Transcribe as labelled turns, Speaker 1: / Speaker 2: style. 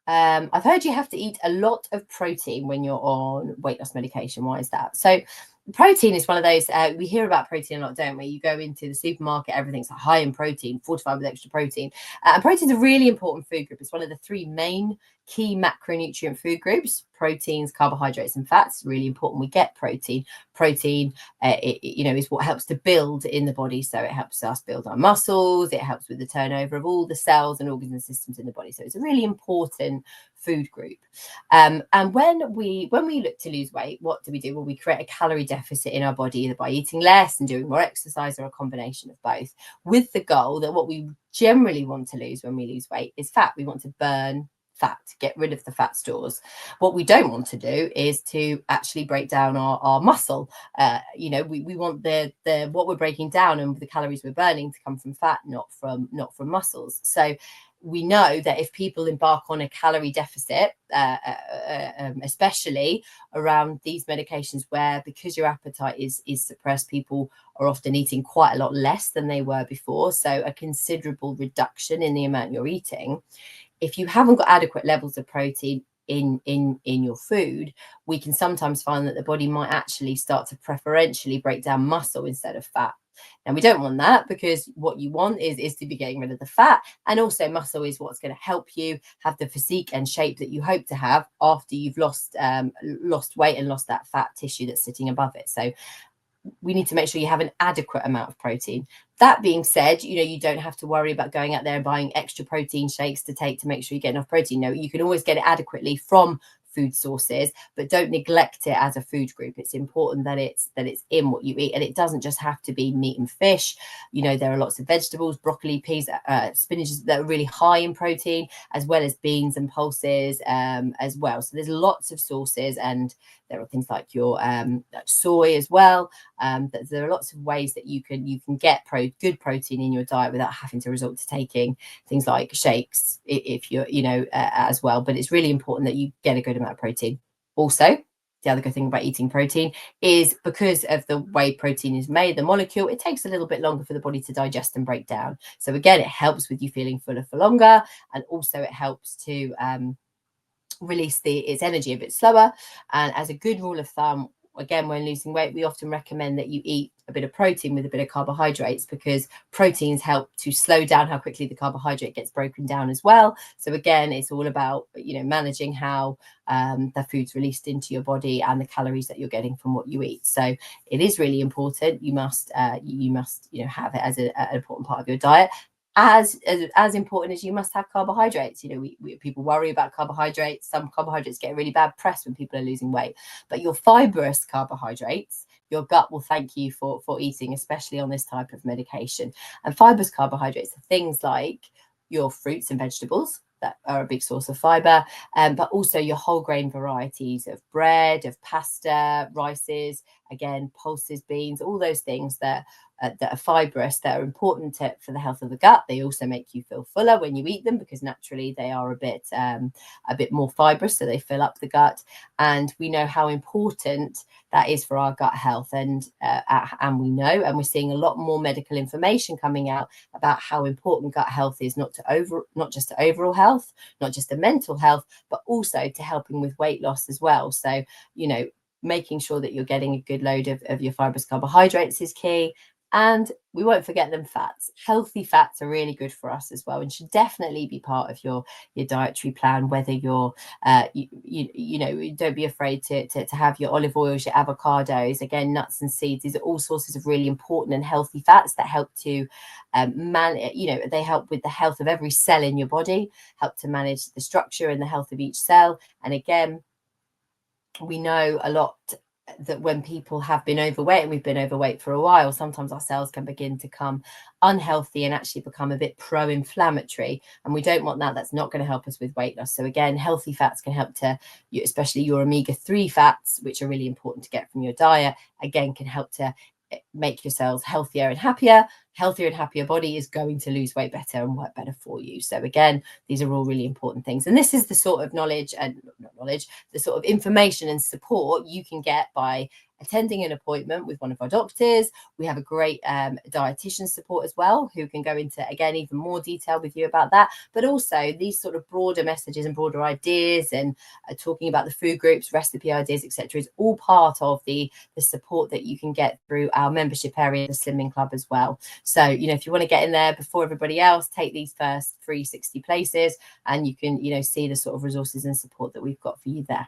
Speaker 1: I've heard you have to eat a lot of protein when you're on weight loss medication. Why is that? So protein is one of those, we hear about protein a lot, don't we? You go into the supermarket, everything's high in protein, fortified with extra protein. And protein is a really important food group. It's one of the three main key macronutrient food groups: proteins, carbohydrates, and fats. Really important we get protein. Protein, is what helps to build in the body. So it helps us build our muscles. It helps with the turnover of all the cells and organs and systems in the body. So it's a really important food group. And when we look to lose weight, what do? Well, we create a calorie deficit in our body, either by eating less and doing more exercise, or a combination of both, with the goal that what we generally want to lose when we lose weight is fat. We want to burn fat, get rid of the fat stores. What we don't want to do is to actually break down our muscle. We want the what we're breaking down and the calories we're burning to come from fat, not from muscles. So we know that if people embark on a calorie deficit, especially around these medications, where because your appetite is suppressed, people are often eating quite a lot less than they were before. So a considerable reduction in the amount you're eating. If you haven't got adequate levels of protein in your food, we can sometimes find that the body might actually start to preferentially break down muscle instead of fat. And we don't want that, because what you want is to be getting rid of the fat. And also muscle is what's going to help you have the physique and shape that you hope to have after you've lost weight and lost that fat tissue that's sitting above it. So we need to make sure you have an adequate amount of protein. That being said, you don't have to worry about going out there and buying extra protein shakes to take to make sure you get enough protein. No, you can always get it adequately from food sources, but don't neglect it as a food group. It's important that it's in what you eat, and it doesn't just have to be meat and fish. There are lots of vegetables, broccoli, peas, spinach that are really high in protein, as well as beans and pulses as well. So there's lots of sources, and there are things like your like soy as well. There are lots of ways that you can get good protein in your diet without having to resort to taking things like shakes if you're as well. But it's really important that you get a good amount of protein. Also, the other good thing about eating protein is, because of the way protein is made, the molecule, it takes a little bit longer for the body to digest and break down. So again, it helps with you feeling fuller for longer, and also it helps to release its energy a bit slower. And as a good rule of thumb, again, when losing weight, we often recommend that you eat a bit of protein with a bit of carbohydrates, because proteins help to slow down how quickly the carbohydrate gets broken down as well. So again, it's all about managing how the food's released into your body and the calories that you're getting from what you eat. So it is really important. You must have it as an important part of your diet. As important as you must have carbohydrates. People worry about carbohydrates. Some carbohydrates get really bad press when people are losing weight, but your fibrous carbohydrates, your gut will thank you for eating, especially on this type of medication. And fibrous carbohydrates are things like your fruits and vegetables that are a big source of fiber, but also your whole grain varieties of bread, of pasta, rices, again, pulses, beans, all those things that are fibrous, that are important for the health of the gut. They also make you feel fuller when you eat them, because naturally they are a bit more fibrous, so they fill up the gut. And we know how important that is for our gut health, and we know, and we're seeing a lot more medical information coming out about how important gut health is, not just to overall health, not just to mental health, but also to helping with weight loss as well. So making sure that you're getting a good load of your fibrous carbohydrates is key. And we won't forget them fats. Healthy fats are really good for us as well, and should definitely be part of your dietary plan. Whether you're, don't be afraid to have your olive oils, your avocados, again, nuts and seeds. These are all sources of really important and healthy fats that help to they help with the health of every cell in your body, help to manage the structure and the health of each cell. And again, we know a lot that when people have been overweight, and we've been overweight for a while, sometimes our cells can begin to become unhealthy and actually become a bit pro-inflammatory, and we don't want that. That's not going to help us with weight loss. So again, healthy fats can help to, especially your omega-3 fats, which are really important to get from your diet, again, can help to make your cells healthier and happier. Healthier and happier body is going to lose weight better and work better for you. So again, these are all really important things. And this is the sort of knowledge, and not knowledge, the sort of information and support you can get by attending an appointment with one of our doctors. We have a great dietitian support as well, who can go into, again, even more detail with you about that. But also these sort of broader messages and broader ideas, and talking about the food groups, recipe ideas, etc., is all part of the support that you can get through our membership area, the Slimming Club, as well. So, you know, if you want to get in there before everybody else, take these first 360 places, and you can, you know, see the sort of resources and support that we've got for you there.